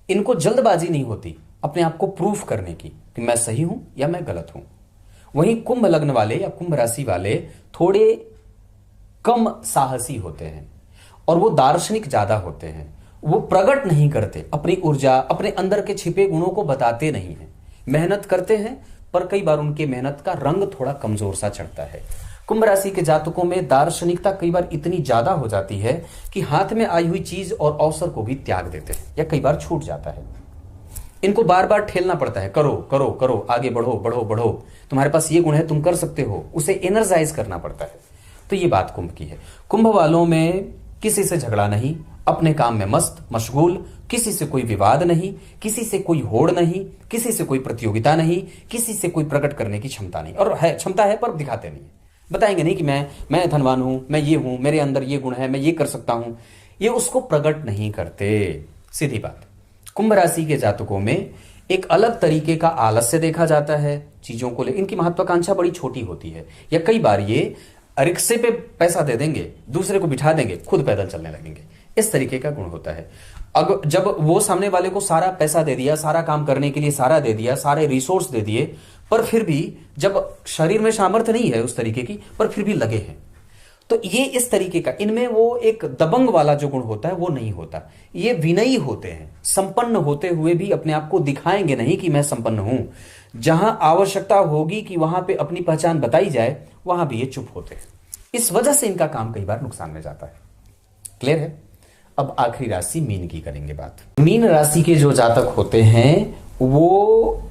इनको जल्दबाजी नहीं होती अपने आप को प्रूफ करने की कि मैं सही हूं या मैं गलत हूं। वहीं कुंभ लग्न वाले या कुंभ राशि वाले थोड़े कम साहसी होते हैं और वो दार्शनिक ज्यादा होते हैं। वो प्रकट नहीं करते अपनी ऊर्जा, अपने अंदर के छिपे गुणों को बताते नहीं हैं। मेहनत करते हैं, पर कई बार उनके मेहनत का रंग थोड़ा कमजोर सा चढ़ता है। कुंभ राशि के जातकों में दार्शनिकता कई बार इतनी ज्यादा हो जाती है कि हाथ में आई हुई चीज और अवसर को भी त्याग देते हैं या कई बार छूट जाता है। इनको बार बार ठेलना पड़ता है, करो करो करो, आगे बढ़ो बढ़ो बढ़ो, तुम्हारे पास ये गुण है, तुम कर सकते हो, उसे एनर्जाइज करना पड़ता है। तो ये बात कुंभ की है। कुंभ वालों में किसी से झगड़ा नहीं, अपने काम में मस्त मशगूल, किसी से कोई विवाद नहीं, किसी से कोई होड़ नहीं, किसी से कोई प्रतियोगिता नहीं, किसी से कोई प्रकट करने की क्षमता नहीं। और है क्षमता है पर दिखाते नहीं, बताएंगे नहीं कि मैं धनवान हूं, मैं ये हूं, मेरे अंदर ये गुण है, मैं ये कर सकता हूं, ये उसको प्रकट नहीं करते। सीधी बात। कुंभ राशि के जातकों में एक अलग तरीके का आलस्य देखा जाता है चीजों को ले। इनकी महत्वाकांक्षा बड़ी छोटी होती है, या कई बार ये रिक्शे पे पैसा दे देंगे, दूसरे को बिठा देंगे, खुद पैदल चलने लगेंगे। इस तरीके का गुण होता है। अब जब वो सामने वाले को सारा पैसा दे दिया, सारा काम करने के लिए सारा दे दिया, सारे रिसोर्स दे दिए, पर फिर भी जब शरीर में सामर्थ्य नहीं है उस तरीके की, पर फिर भी लगे हैं, तो ये इस तरीके का, इनमें वो एक दबंग वाला जो गुण होता है वो नहीं होता। ये विनयी होते हैं, संपन्न होते हुए भी अपने आप को दिखाएंगे नहीं कि मैं संपन्न हूं। जहां आवश्यकता होगी कि वहां पे अपनी पहचान बताई जाए, वहां भी ये चुप होते हैं। इस वजह से इनका काम कई बार नुकसान में जाता है। क्लियर है? अब आखिरी राशि मीन की करेंगे बात। मीन राशि के जो जातक होते हैं वो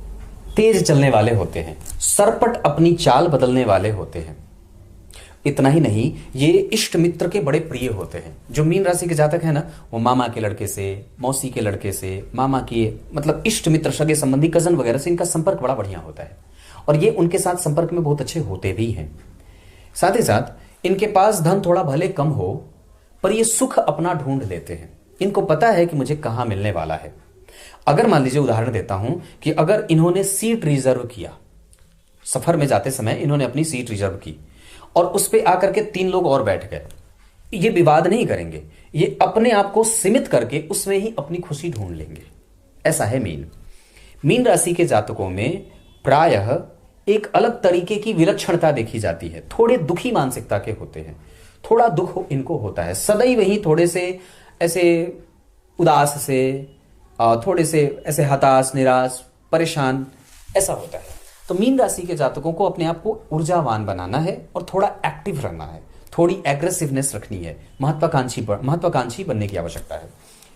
तेज चलने वाले होते हैं, सरपट अपनी चाल बदलने वाले होते हैं। इतना ही नहीं, ये इष्ट मित्र के बड़े प्रिय होते हैं। जो मीन राशि के जातक है ना, वो मामा के लड़के से, मौसी के लड़के से, मामा के मतलब इष्ट मित्र, सगे संबंधी, कजन वगैरह से इनका संपर्क बड़ा बढ़िया होता है और ये उनके साथ संपर्क में बहुत अच्छे होते भी हैं। साथ ही साथ इनके पास धन थोड़ा भले कम हो, पर ये सुख अपना ढूंढ लेते हैं। इनको पता है कि मुझे कहां मिलने वाला है। अगर मान लीजिए, उदाहरण देता हूं कि अगर इन्होंने सीट रिजर्व किया, सफर में जाते समय इन्होंने अपनी सीट रिजर्व की और उस पे आकर के 3 लोग और बैठ गए, ये विवाद नहीं करेंगे, ये अपने आप को सीमित करके उसमें ही अपनी खुशी ढूंढ लेंगे। ऐसा है मीन। मीन राशि के जातकों में प्रायः एक अलग तरीके की विलक्षणता देखी जाती है। थोड़े दुखी मानसिकता के होते हैं, थोड़ा दुख इनको होता है, सदैव ही थोड़े से ऐसे उदास से, थोड़े से ऐसे हताश, निराश, परेशान, ऐसा होता है। तो मीन राशि के जातकों को अपने आप को ऊर्जावान बनाना है और थोड़ा एक्टिव रहना है, थोड़ी एग्रेसिवनेस रखनी है, महत्वाकांक्षी बनने की आवश्यकता है।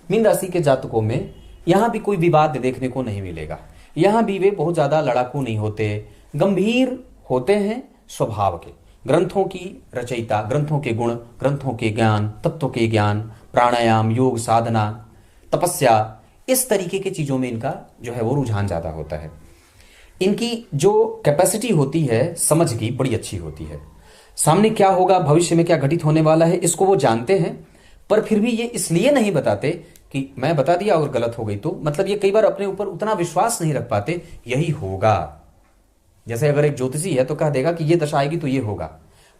मीन राशि के जातकों में यहां भी कोई विवाद देखने को नहीं मिलेगा। यहां भी वे बहुत ज्यादा लड़ाकू नहीं होते, गंभीर होते हैं स्वभाव के। ग्रंथों की रचयिता, ग्रंथों के गुण, ग्रंथों के ज्ञान, तत्वों के ज्ञान, प्राणायाम, योग, साधना, तपस्या, इस तरीके की चीजों में इनका जो है वो रुझान ज्यादा होता है। इनकी जो कैपेसिटी होती है समझ की, बड़ी अच्छी होती है। सामने क्या होगा, भविष्य में क्या घटित होने वाला है, इसको वो जानते हैं, पर फिर भी ये इसलिए नहीं बताते कि मैं बता दिया और गलत हो गई तो, मतलब ये कई बार अपने ऊपर उतना विश्वास नहीं रख पाते, यही होगा। जैसे अगर एक ज्योतिषी है तो कह देगा कि ये दशा आएगी तो ये होगा,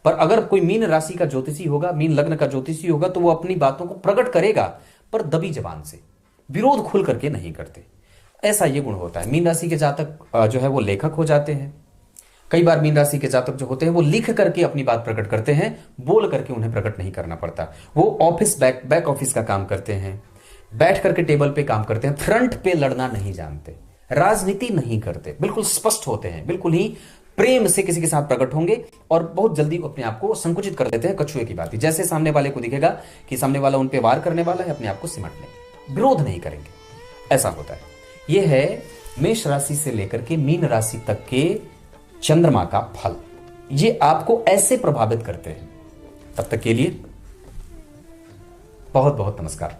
पर अगर कोई मीन राशि का ज्योतिषी होगा, मीन लग्न का ज्योतिषी होगा, तो वो अपनी बातों को प्रकट करेगा, पर दबी जबान से, विरोध खुल करके नहीं करते। ऐसा ये गुण होता है। मीन राशि के जातक जो है वो लेखक हो जाते हैं। कई बार मीन राशि के जातक जो होते हैं वो लिख करके अपनी बात प्रकट करते हैं, बोल करके उन्हें प्रकट नहीं करना पड़ता। वो ऑफिस बैक ऑफिस का काम करते हैं, बैठ करके टेबल पे काम करते हैं, फ्रंट पे लड़ना नहीं जानते, राजनीति नहीं करते, बिल्कुल स्पष्ट होते हैं, बिल्कुल ही प्रेम से किसी के साथ प्रकट होंगे और बहुत जल्दी अपने आप को संकुचित कर देते हैं, कछुए की बात। जैसे सामने वाले को दिखेगा कि सामने वाला उन पे वार करने वाला है, अपने आप को सिमट लेंगे, विरोध नहीं करेंगे, ऐसा होता है। यह है मेष राशि से लेकर के मीन राशि तक के चंद्रमा का फल। ये आपको ऐसे प्रभावित करते हैं। तब तक के लिए बहुत बहुत नमस्कार।